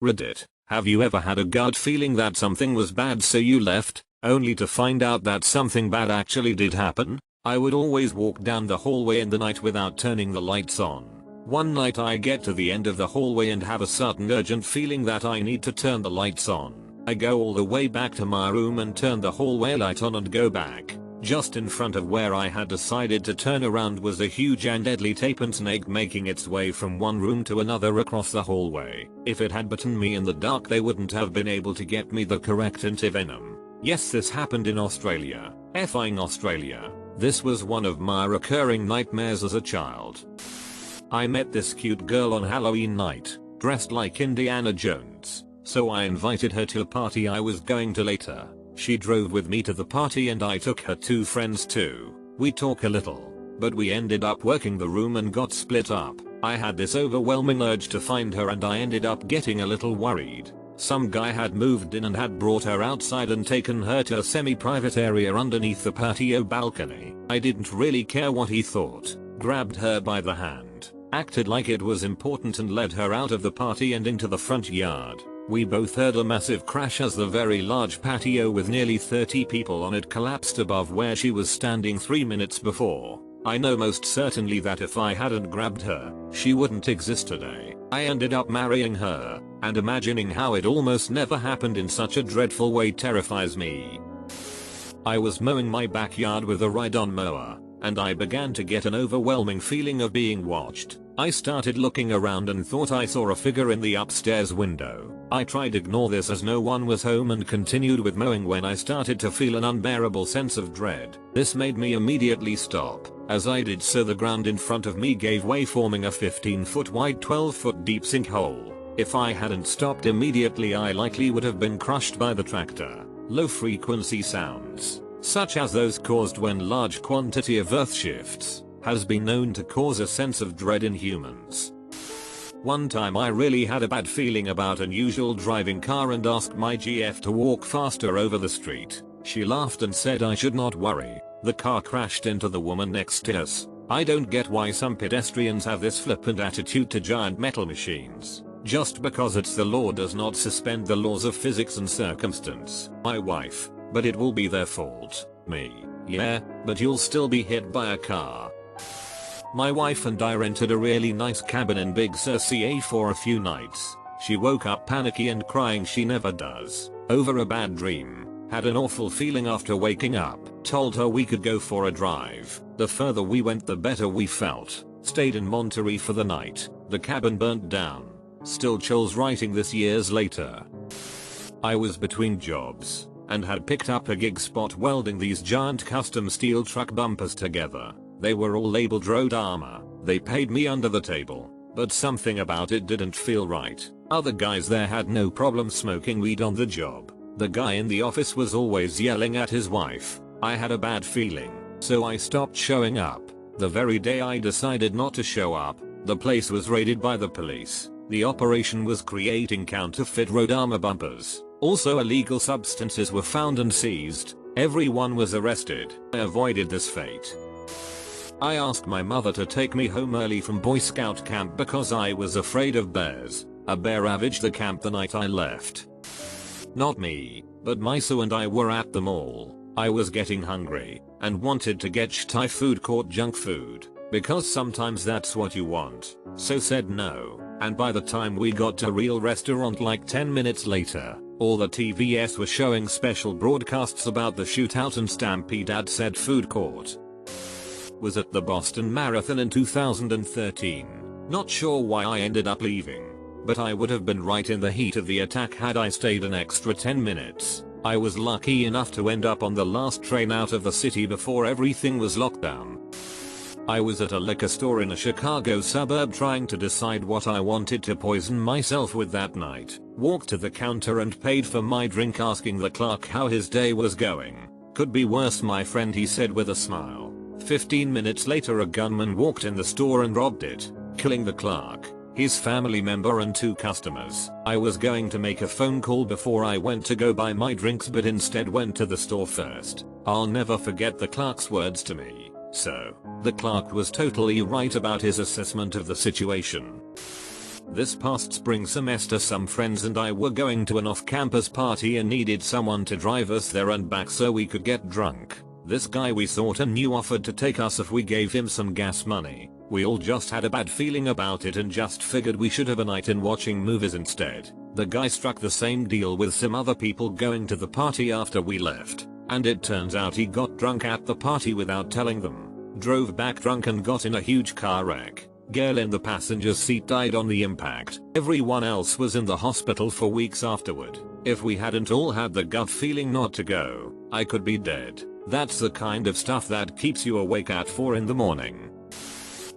Reddit. Have you ever had a gut feeling that something was bad so you left, only to find out that something bad actually did happen? I would always walk down the hallway in the night without turning the lights on. One night I get to the end of the hallway and have a sudden urgent feeling that I need to turn the lights on. I go all the way back to my room and turn the hallway light on and go back. Just in front of where I had decided to turn around was a huge and deadly tapir snake making its way from one room to another across the hallway. If it had bitten me in the dark they wouldn't have been able to get me the correct antivenom. Yes, this happened in Australia. Effing Australia. This was one of my recurring nightmares as a child. I met this cute girl on Halloween night, dressed like Indiana Jones, so I invited her to a party I was going to later. She drove with me to the party and I took her two friends too. We talk a little, but we ended up working the room and got split up. I had this overwhelming urge to find her and I ended up getting a little worried. Some guy had moved in and had brought her outside and taken her to a semi-private area underneath the patio balcony. I didn't really care what he thought, grabbed her by the hand, acted like it was important and led her out of the party and into the front yard. We both heard a massive crash as the very large patio with nearly 30 people on it collapsed above where she was standing 3 minutes before. I know most certainly that if I hadn't grabbed her, she wouldn't exist today. I ended up marrying her, and imagining how it almost never happened in such a dreadful way terrifies me. I was mowing my backyard with a ride-on mower, and I began to get an overwhelming feeling of being watched. I started looking around and thought I saw a figure in the upstairs window. I tried to ignore this as no one was home and continued with mowing when I started to feel an unbearable sense of dread. This made me immediately stop. As I did so the ground in front of me gave way, forming a 15-foot wide 12-foot deep sinkhole. If I hadn't stopped immediately I likely would have been crushed by the tractor. Low frequency sounds, such as those caused when large quantity of earth shifts, has been known to cause a sense of dread in humans. One time I really had a bad feeling about an unusual driving car and asked my GF to walk faster over the street. She laughed and said I should not worry. The car crashed into the woman next to us. I don't get why some pedestrians have this flippant attitude to giant metal machines. Just because it's the law does not suspend the laws of physics and circumstance. My wife, but it will be their fault. Me, yeah, but you'll still be hit by a car. My wife and I rented a really nice cabin in Big Sur CA for a few nights. She woke up panicky and crying, she never does, over a bad dream. Had an awful feeling after waking up. Told her we could go for a drive. The further we went the better we felt. Stayed in Monterey for the night. The cabin burnt down. Still chills writing this years later. I was between jobs and had picked up a gig spot welding these giant custom steel truck bumpers together. They were all labeled road armor. They paid me under the table, but something about it didn't feel right. Other guys there had no problem smoking weed on the job. The guy in the office was always yelling at his wife. I had a bad feeling, so I stopped showing up. The very day I decided not to show up, the place was raided by the police. The operation was creating counterfeit road armor bumpers. Also illegal substances were found and seized. Everyone was arrested. I avoided this fate. I asked my mother to take me home early from Boy Scout camp because I was afraid of bears. A bear ravaged the camp the night I left. Not me, but Miso and I were at the mall. I was getting hungry and wanted to get Thai food court junk food because sometimes that's what you want. So said no, and by the time we got to a real restaurant like 10 minutes later, all the TVs were showing special broadcasts about the shootout and stampede at said food court. Was at the Boston Marathon in 2013. Not sure why I ended up leaving, but I would have been right in the heat of the attack had I stayed an extra 10 minutes. I was lucky enough to end up on the last train out of the city before everything was locked down. I was at a liquor store in a Chicago suburb trying to decide what I wanted to poison myself with that night. Walked to the counter and paid for my drink, asking the clerk how his day was going. Could be worse, my friend, he said with a smile. 15 minutes later a gunman walked in the store and robbed it, killing the clerk, his family member and 2 customers. I was going to make a phone call before I went to go buy my drinks, but instead went to the store first. I'll never forget the clerk's words to me. So, the clerk was totally right about his assessment of the situation. This past spring semester some friends and I were going to an off-campus party and needed someone to drive us there and back so we could get drunk. This guy we thought and knew offered to take us if we gave him some gas money. We all just had a bad feeling about it and just figured we should have a night in watching movies instead. The guy struck the same deal with some other people going to the party after we left, and it turns out he got drunk at the party without telling them. Drove back drunk and got in a huge car wreck. Girl in the passenger seat died on the impact. Everyone else was in the hospital for weeks afterward. If we hadn't all had the gut feeling not to go, I could be dead. That's the kind of stuff that keeps you awake at 4 in the morning.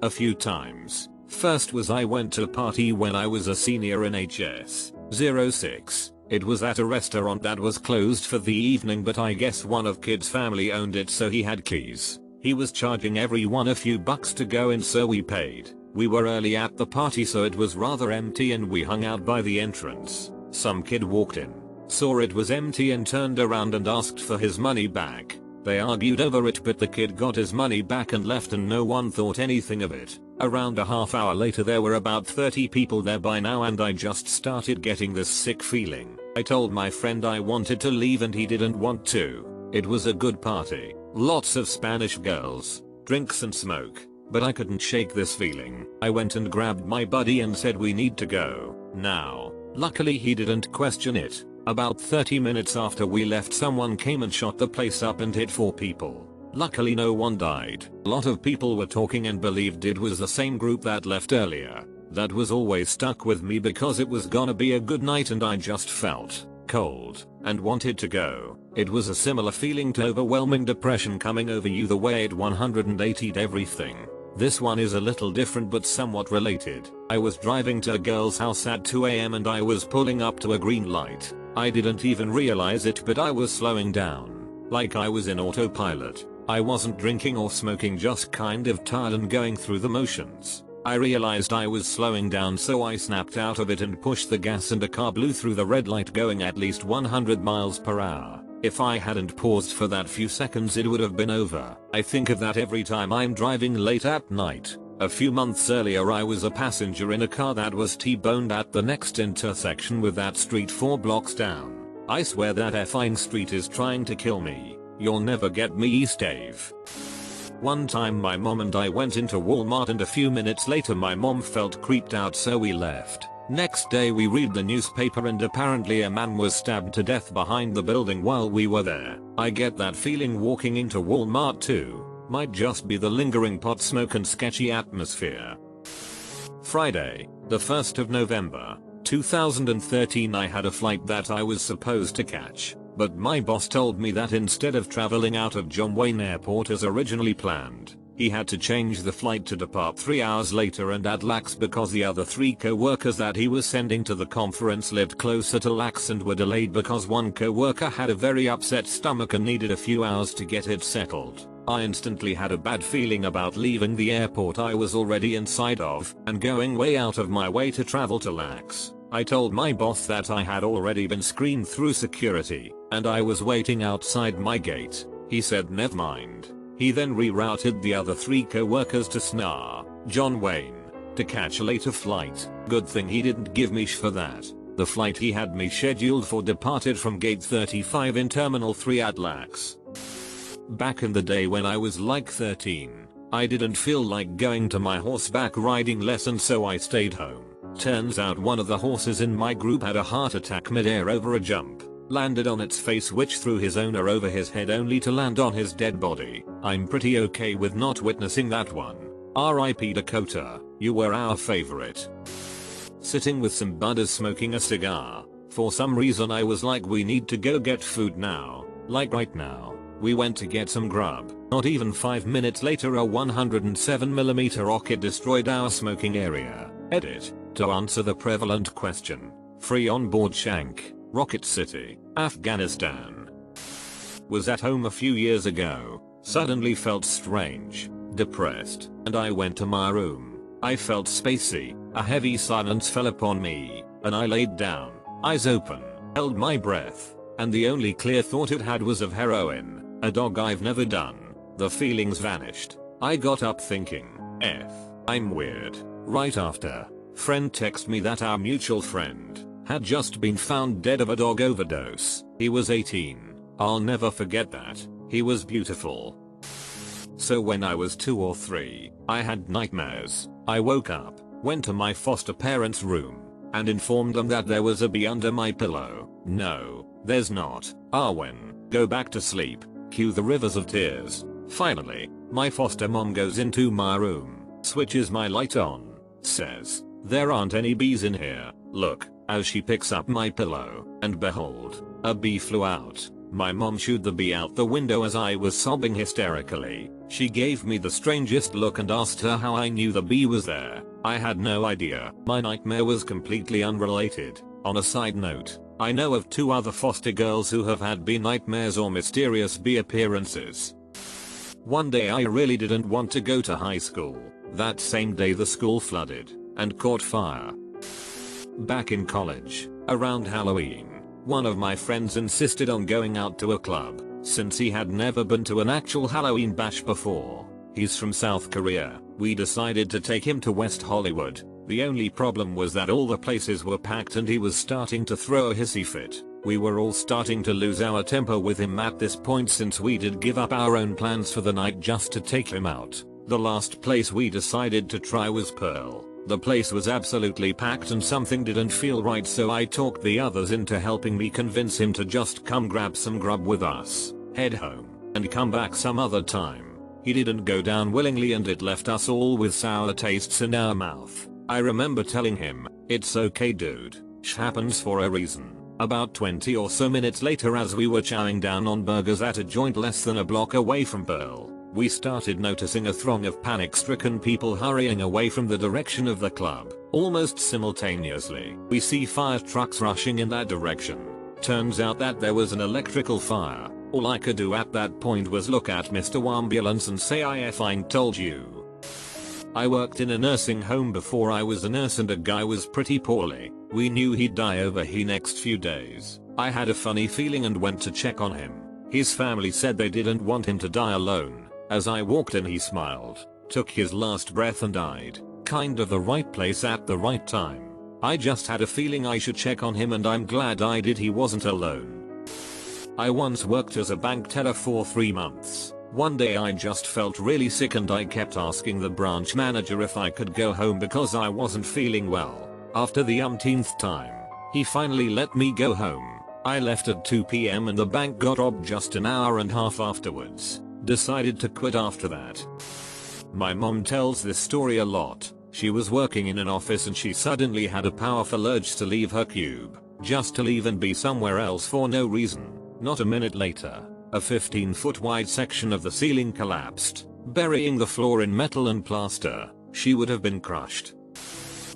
A few times. First was I went to a party when I was a senior in HS 06. It was at a restaurant that was closed for the evening, but I guess one of kid's family owned it so he had keys. He was charging everyone a few bucks to go in so we paid. We were early at the party so it was rather empty and we hung out by the entrance. Some kid walked in, saw it was empty and turned around and asked for his money back. They argued over it but the kid got his money back and left and no one thought anything of it. Around a half hour later there were about 30 people there by now and I just started getting this sick feeling. I told my friend I wanted to leave and he didn't want to. It was a good party. Lots of Spanish girls, drinks and smoke, but I couldn't shake this feeling. I went and grabbed my buddy and said we need to go now. Luckily he didn't question it. About 30 minutes after we left someone came and shot the place up and hit 4 people. Luckily no one died. A lot of people were talking and believed it was the same group that left earlier. That was always stuck with me because it was gonna be a good night and I just felt cold and wanted to go. It was a similar feeling to overwhelming depression coming over you the way it 180'd everything. This one is a little different but somewhat related. I was driving to a girl's house at 2 AM and I was pulling up to a green light. I didn't even realize it but I was slowing down. Like I was in autopilot. I wasn't drinking or smoking, just kind of tired and going through the motions. I realized I was slowing down so I snapped out of it and pushed the gas and a car blew through the red light going at least 100 miles per hour. If I hadn't paused for that few seconds it would have been over. I think of that every time I'm driving late at night. A few months earlier I was a passenger in a car that was T-boned at the next intersection with that street 4 blocks down. I swear that effing street is trying to kill me. You'll never get me, East Dave. One time my mom and I went into Walmart and a few minutes later my mom felt creeped out so we left. Next day we read the newspaper and apparently a man was stabbed to death behind the building while we were there. I get that feeling walking into Walmart too. Might just be the lingering pot smoke and sketchy atmosphere. Friday, the 1st of November, 2013. I had a flight that I was supposed to catch, but my boss told me that instead of traveling out of John Wayne Airport as originally planned, he had to change the flight to depart 3 hours later and at LAX because the other 3 co-workers that he was sending to the conference lived closer to LAX and were delayed because one co-worker had a very upset stomach and needed a few hours to get it settled. I instantly had a bad feeling about leaving the airport I was already inside of and going way out of my way to travel to LAX. I told my boss that I had already been screened through security and I was waiting outside my gate. He said never mind. He then rerouted the other 3 co-workers to John Wayne to catch a later flight. Good thing he didn't give me for that. The flight he had me scheduled for departed from gate 35 in terminal 3 at LAX. Back in the day when I was like 13, I didn't feel like going to my horseback riding lesson so I stayed home. Turns out one of the horses in my group had a heart attack mid-air over a jump. Landed on its face which threw his owner over his head only to land on his dead body. I'm pretty okay with not witnessing that one. RIP Dakota, you were our favorite. Sitting with some budders smoking a cigar. For some reason I was like we need to go get food now. Like right now. We went to get some grub. Not even 5 minutes later a 107mm rocket destroyed our smoking area. Edit. To answer the prevalent question. Free on board Shank. Rocket City, Afghanistan. Was at home a few years ago. Suddenly felt strange, depressed, and I went to my room. I felt spacey. A heavy silence fell upon me, and I laid down, eyes open, held my breath, and the only clear thought it had was of heroin, a dog I've never done. The feelings vanished. I got up thinking, I'm weird. Right after, friend texted me that our mutual friend had just been found dead of a dog overdose. He was 18. I'll never forget that. He was beautiful. So when I was 2 or 3, I had nightmares. I woke up, went to my foster parents' room, and informed them that there was a bee under my pillow. No, there's not. Arwen, go back to sleep. Cue the rivers of tears. Finally, my foster mom goes into my room, switches my light on, says, "There aren't any bees in here, look," as she picks up my pillow, and behold, a bee flew out. My mom shooed the bee out the window as I was sobbing hysterically. She gave me the strangest look and asked her how I knew the bee was there. I had no idea. My nightmare was completely unrelated. On a side note, I know of 2 other foster girls who have had bee nightmares or mysterious bee appearances. One day I really didn't want to go to high school. That same day the school flooded and caught fire. Back in college, around Halloween, one of my friends insisted on going out to a club, since he had never been to an actual Halloween bash before. He's from South Korea. We decided to take him to West Hollywood. The only problem was that all the places were packed and he was starting to throw a hissy fit. We were all starting to lose our temper with him at this point since we did give up our own plans for the night just to take him out. The last place we decided to try was Pearl. The place was absolutely packed and something didn't feel right, so I talked the others into helping me convince him to just come grab some grub with us, head home, and come back some other time. He didn't go down willingly and it left us all with sour tastes in our mouth. I remember telling him, "It's okay dude, sh happens for a reason." About 20 or so minutes later, as we were chowing down on burgers at a joint less than a block away from Pearl, we started noticing a throng of panic-stricken people hurrying away from the direction of the club. Almost simultaneously, we see fire trucks rushing in that direction. Turns out that there was an electrical fire. All I could do at that point was look at Mr. Ambulance and say, "I effing told you." I worked in a nursing home before I was a nurse and a guy was pretty poorly. We knew he'd die over the next few days. I had a funny feeling and went to check on him. His family said they didn't want him to die alone. As I walked in he smiled, took his last breath and died. Kind of the right place at the right time. I just had a feeling I should check on him and I'm glad I did. He wasn't alone. I once worked as a bank teller for 3 months. One day I just felt really sick and I kept asking the branch manager if I could go home because I wasn't feeling well. After the umpteenth time, he finally let me go home. I left at 2 p.m. and the bank got robbed just an hour and a half afterwards. Decided to quit after that. My mom tells this story a lot. She was working in an office and she suddenly had a powerful urge to leave her cube. Just to leave and be somewhere else for no reason. Not a minute later, a 15-foot wide section of the ceiling collapsed, burying the floor in metal and plaster. She would have been crushed.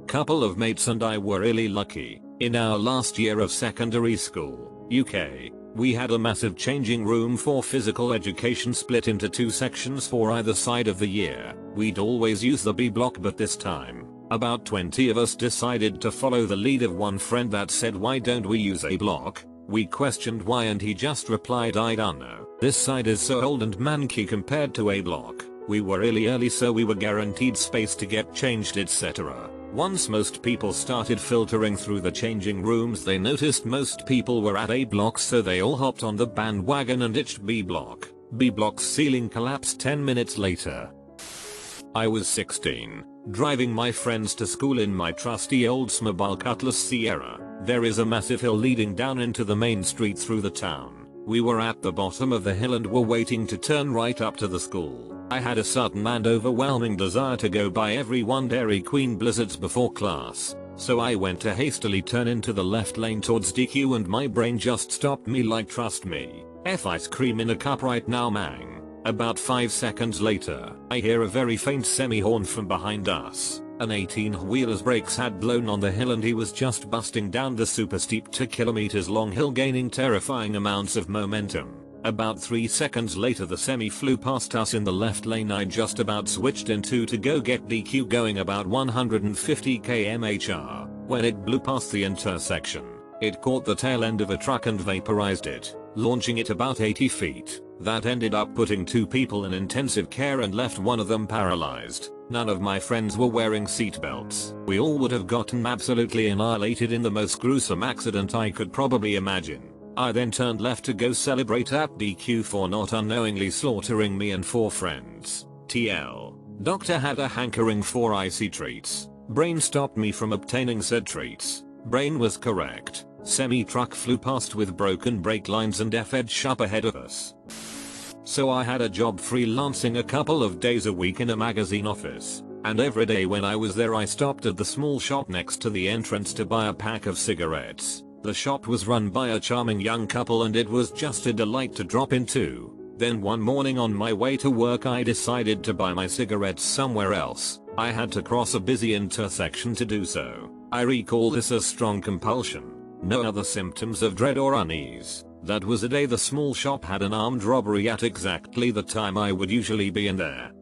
Couple of mates and I were really lucky. In our last year of secondary school, UK, we had a massive changing room for physical education split into 2 sections for either side of the year. We'd always use the B block, but this time, about 20 of us decided to follow the lead of one friend that said, "Why don't we use A block?" We questioned why and he just replied, "I don't know. This side is so old and manky compared to A block." We were really early so we were guaranteed space to get changed, etc. Once most people started filtering through the changing rooms, they noticed most people were at A block, so they all hopped on the bandwagon and ditched B block. B block's ceiling collapsed 10 minutes later. I was 16, driving my friends to school in my trusty Oldsmobile Cutlass Sierra. There is a massive hill leading down into the main street through the town. We were at the bottom of the hill and were waiting to turn right up to the school. I had a sudden and overwhelming desire to go buy everyone Dairy Queen Blizzards before class, so I went to hastily turn into the left lane towards DQ and my brain just stopped me like, "Trust me, F ice cream in a cup right now, mang." About 5 seconds later, I hear a very faint semi-horn from behind us. An 18-wheeler's brakes had blown on the hill and he was just busting down the super steep 2 kilometers long hill, gaining terrifying amounts of momentum. About 3 seconds later the semi flew past us in the left lane. I just about switched into to go get DQ going about 150 km/h. When it blew past the intersection, it caught the tail end of a truck and vaporized it, launching it about 80 feet. That ended up putting 2 people in intensive care and left one of them paralyzed. None of my friends were wearing seatbelts. We all would have gotten absolutely annihilated in the most gruesome accident I could probably imagine. I then turned left to go celebrate at DQ for not unknowingly slaughtering me and 4 friends. TL. Doctor had a hankering for icy treats. Brain stopped me from obtaining said treats. Brain was correct. Semi-truck flew past with broken brake lines and F-ed shop ahead of us. So I had a job freelancing a couple of days a week in a magazine office, and every day when I was there I stopped at the small shop next to the entrance to buy a pack of cigarettes. The shop was run by a charming young couple and it was just a delight to drop into. Then one morning on my way to work I decided to buy my cigarettes somewhere else. I had to cross a busy intersection to do so. I recall this as strong compulsion. No other symptoms of dread or unease. That was a day the small shop had an armed robbery at exactly the time I would usually be in there.